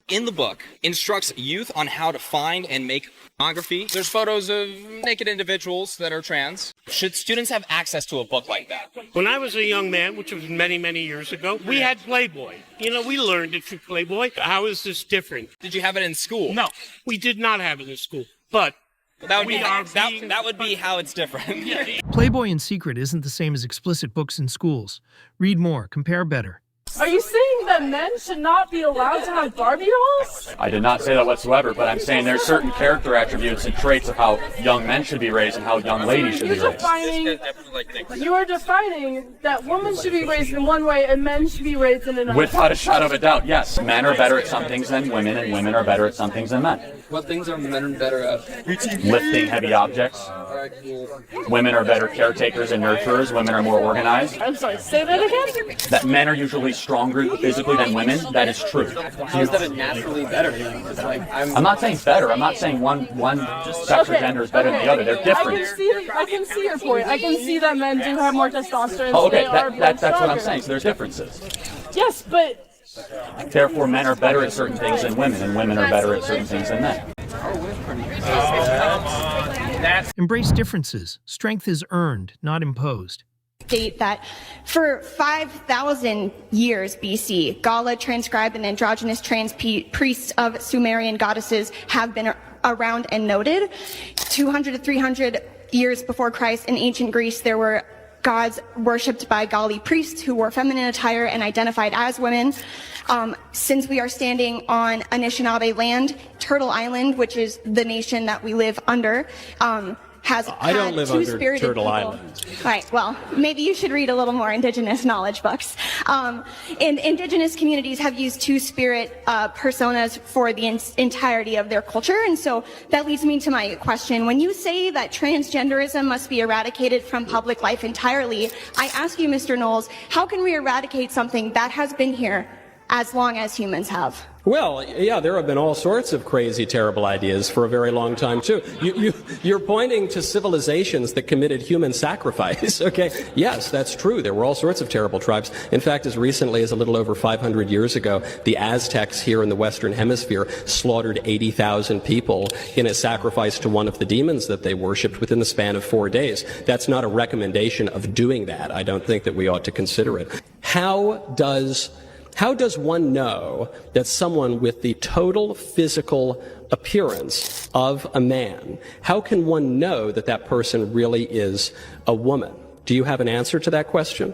in the book instructs youth on how to find and make pornography. There's photos of naked individuals that are trans. Should students have access to a book like that? When I was a young man, which was many, many years ago, we had Playboy. You know, we learned it through Playboy. How is this different? Did you have it in school? No, we did not have it in school. But that would be how it's different. Playboy in secret isn't the same as explicit books in schools. Read more, compare better. Are you saying that men should not be allowed to have Barbie dolls? I did not say that whatsoever, but I'm saying there's certain character attributes and traits of how young men should be raised and how young ladies should be raised. You are defining that women should be raised in one way and men should be raised in another. Without a shadow of a doubt, yes. Men are better at some things than women, and women are better at some things than men. What things are men better at? Lifting heavy objects. Women are better caretakers and nurturers. Women are more organized. I'm sorry, say that again? That men are usually stronger physically than women, that is true. How is that naturally better? I'm not saying better. I'm not saying one sex or gender is better than the other. They're different. I can see your point. I can see that men do have more testosterone. Oh, okay, that's what I'm saying. So there's differences. Yes, but therefore, men are better at certain things than women, and women are better at certain things than men. Embrace differences. Strength is earned, not imposed. State that for 5,000 years BC, Gala transcribed and androgynous trans priests of Sumerian goddesses have been around and noted. 200 to 300 years before Christ in ancient Greece, there were gods worshipped by Gali priests who wore feminine attire and identified as women. Since we are standing on Anishinaabe land, Turtle Island, which is the nation that we live under, has I don't live under Turtle Island. Right, well, maybe you should read a little more indigenous knowledge books. And indigenous communities have used two-spirit personas for the entirety of their culture, and so that leads me to my question. When you say that transgenderism must be eradicated from public life entirely, I ask you, Mr. Knowles, how can we eradicate something that has been here as long as humans have? Well, yeah, there have been all sorts of crazy, terrible ideas for a very long time, too. You're pointing to civilizations that committed human sacrifice, okay? Yes, that's true. There were all sorts of terrible tribes. In fact, as recently as a little over 500 years ago, the Aztecs here in the Western Hemisphere slaughtered 80,000 people in a sacrifice to one of the demons that they worshipped within the span of 4 days. That's not a recommendation of doing that. I don't think that we ought to consider it. How does one know that someone with the total physical appearance of a man, how can one know that that person really is a woman? Do you have an answer to that question?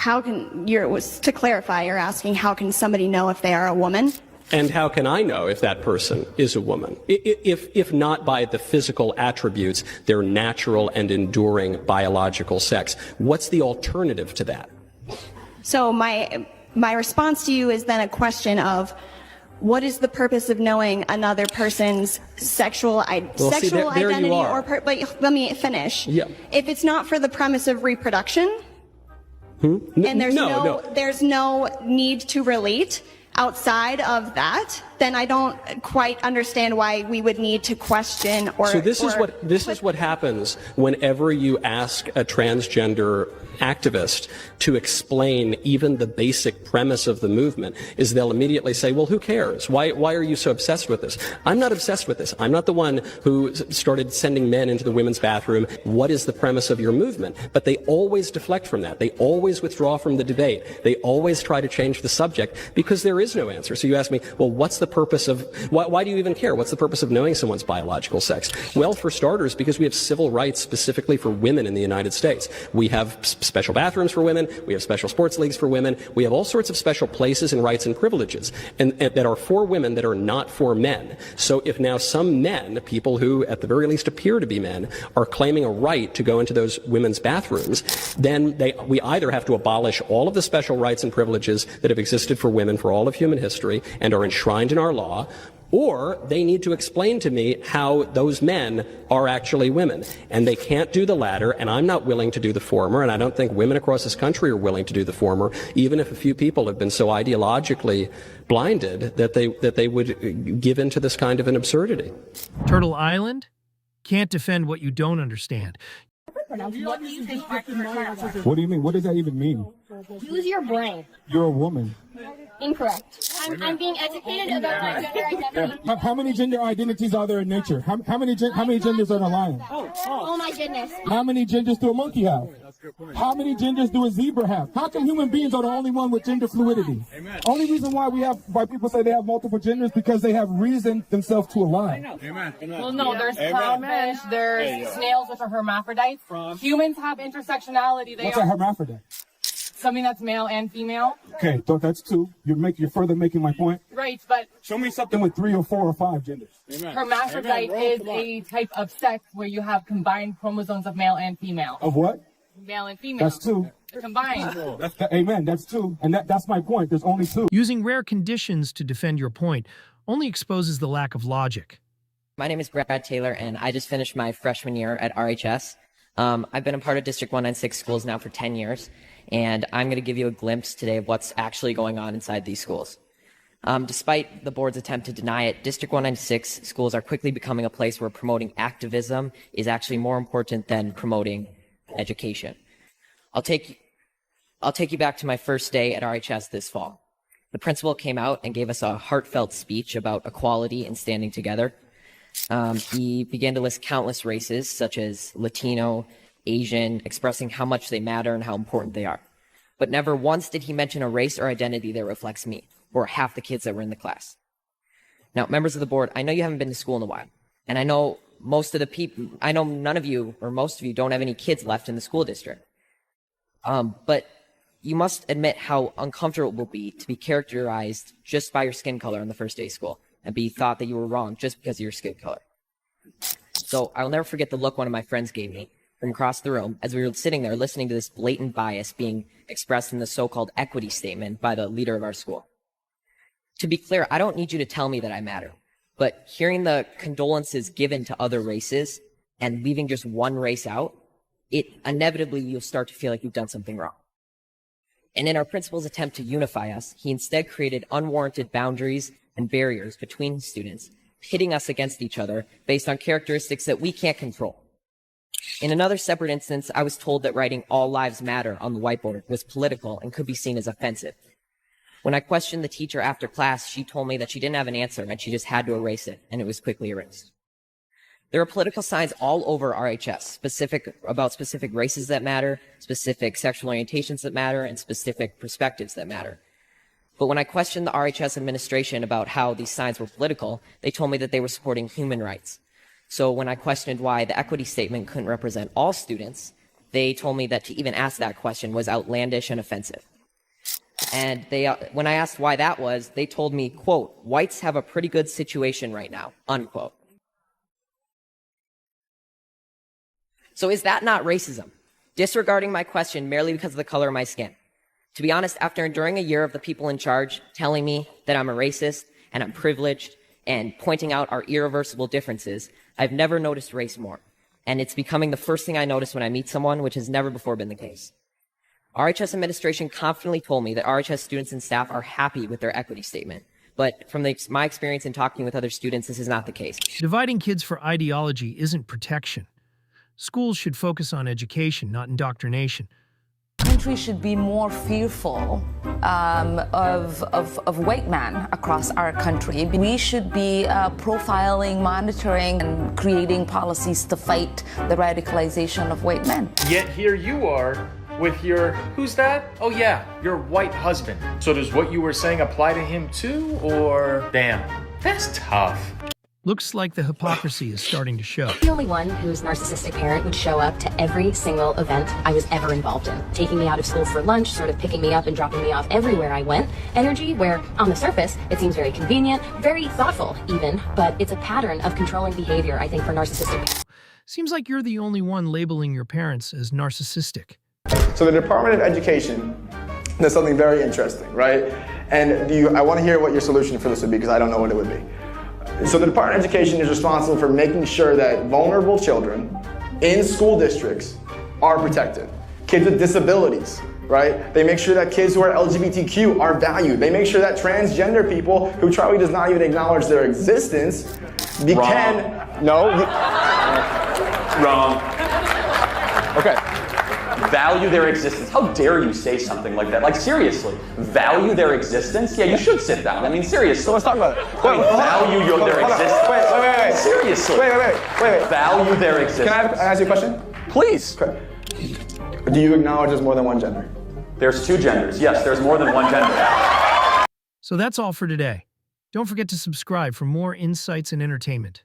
To clarify, you're asking how can somebody know if they are a woman? And how can I know if that person is a woman? If not by the physical attributes, their natural and enduring biological sex. What's the alternative to that? So my response to you is then a question of what is the purpose of knowing another person's sexual identity but let me finish. Yeah. If it's not for the premise of reproduction, and there's no need to relate outside of that, then I don't quite understand why we would need to question or. So this is what happens whenever you ask a transgender activist to explain even the basic premise of the movement, is they'll immediately say, well, who cares? Why are you so obsessed with this? I'm not obsessed with this. I'm not the one who started sending men into the women's bathroom. What is the premise of your movement? But they always deflect from that. They always withdraw from the debate. They always try to change the subject because there is no answer. So you ask me, well, what's the purpose of, why do you even care? What's the purpose of knowing someone's biological sex? Well, for starters, because we have civil rights specifically for women in the United States. We have special bathrooms for women. We have special sports leagues for women. We have all sorts of special places and rights and privileges and that are for women that are not for men. So if now some men, people who at the very least appear to be men, are claiming a right to go into those women's bathrooms, then we either have to abolish all of the special rights and privileges that have existed for women for all of human history and are enshrined in our law, or they need to explain to me how those men are actually women. And they can't do the latter, and I'm not willing to do the former, and I don't think women across this country are willing to do the former, even if a few people have been so ideologically blinded that they would give in to this kind of an absurdity. Turtle Island? Can't defend what you don't understand. What do you mean? What does that even mean? Use your brain. You're a woman. Incorrect. I'm being educated about my gender identity. How many gender identities are there in nature? How many genders are in a lion? Oh my goodness. How many genders do a monkey have? How many genders do a zebra have? How come human beings are the only one with gender fluidity? Amen. Only reason why people say they have multiple genders because they have reasoned themselves to align. Amen. Well, no, there's clownfish, there's snails which are hermaphrodites. Humans have intersectionality. What's a hermaphrodite? Something that's male and female. Okay, so that's two. You're further making my point. Right, but show me something with 3 or 4 or 5 genders. Amen. Hermaphrodite is a type of sex where you have combined chromosomes of male and female. Of what? Male and female. That's 2. Combined. Amen. That's 2. And that's my point. There's only 2. Using rare conditions to defend your point only exposes the lack of logic. My name is Brad Taylor, and I just finished my freshman year at RHS. I've been a part of District 196 schools now for 10 years, and I'm going to give you a glimpse today of what's actually going on inside these schools. Despite the board's attempt to deny it, District 196 schools are quickly becoming a place where promoting activism is actually more important than promoting education. I'll take you back to my first day at RHS this fall. The principal came out and gave us a heartfelt speech about equality and standing together. He began to list countless races, such as Latino, Asian, expressing how much they matter and how important they are. But never once did he mention a race or identity that reflects me, or half the kids that were in the class. Now, members of the board, I know you haven't been to school in a while, and I know none of you, or most of you, don't have any kids left in the school district. But you must admit how uncomfortable it will be to be characterized just by your skin color on the first day of school, and be thought that you were wrong just because of your skin color. So I'll never forget the look one of my friends gave me from across the room as we were sitting there listening to this blatant bias being expressed in the so-called equity statement by the leader of our school. To be clear, I don't need you to tell me that I matter, but hearing the condolences given to other races and leaving just one race out, it inevitably you'll start to feel like you've done something wrong. And in our principal's attempt to unify us, he instead created unwarranted boundaries and barriers between students, pitting us against each other based on characteristics that we can't control. In another separate instance, I was told that writing "All Lives Matter" on the whiteboard was political and could be seen as offensive. When I questioned the teacher after class, she told me that she didn't have an answer and she just had to erase it, and it was quickly erased. There are political signs all over RHS, about specific races that matter, specific sexual orientations that matter, and specific perspectives that matter. But when I questioned the RHS administration about how these signs were political, they told me that they were supporting human rights. So when I questioned why the equity statement couldn't represent all students, they told me that to even ask that question was outlandish and offensive. And when I asked why that was, they told me, quote, "Whites have a pretty good situation right now," unquote. So is that not racism? Disregarding my question merely because of the color of my skin? To be honest, after enduring a year of the people in charge telling me that I'm a racist and I'm privileged and pointing out our irreversible differences, I've never noticed race more. And it's becoming the first thing I notice when I meet someone, which has never before been the case. RHS administration confidently told me that RHS students and staff are happy with their equity statement. But from my experience in talking with other students, this is not the case. Dividing kids for ideology isn't protection. Schools should focus on education, not indoctrination. Country should be more fearful of white men across our country. We should be profiling, monitoring, and creating policies to fight the radicalization of white men. Yet here you are with your, who's that? Oh yeah, your white husband. So does what you were saying apply to him too, or? Damn, that's tough. Looks like the hypocrisy is starting to show. The only one whose narcissistic parent would show up to every single event I was ever involved in, taking me out of school for lunch, sort of picking me up and dropping me off everywhere I went. Energy where, on the surface, it seems very convenient, very thoughtful even, but it's a pattern of controlling behavior, I think, for narcissistic parents. Seems like you're the only one labeling your parents as narcissistic. So the Department of Education does something very interesting, right? And I want to hear what your solution for this would be, because I don't know what it would be. So the Department of Education is responsible for making sure that vulnerable children in school districts are protected. Kids with disabilities, right? They make sure that kids who are LGBTQ are valued. They make sure that transgender people, who Charlie does not even acknowledge their existence, Wrong. Okay. Value their existence. How dare you say something like that? Like, seriously, value their existence? Yeah, you should sit down. I mean, seriously. So let's talk about it. Value their existence. Wait. Seriously. Wait. Value their existence. Can I ask you a question? Please. Okay. Do you acknowledge there's more than one gender? There's two genders. Yes, there's more than one gender. So that's all for today. Don't forget to subscribe for more insights and entertainment.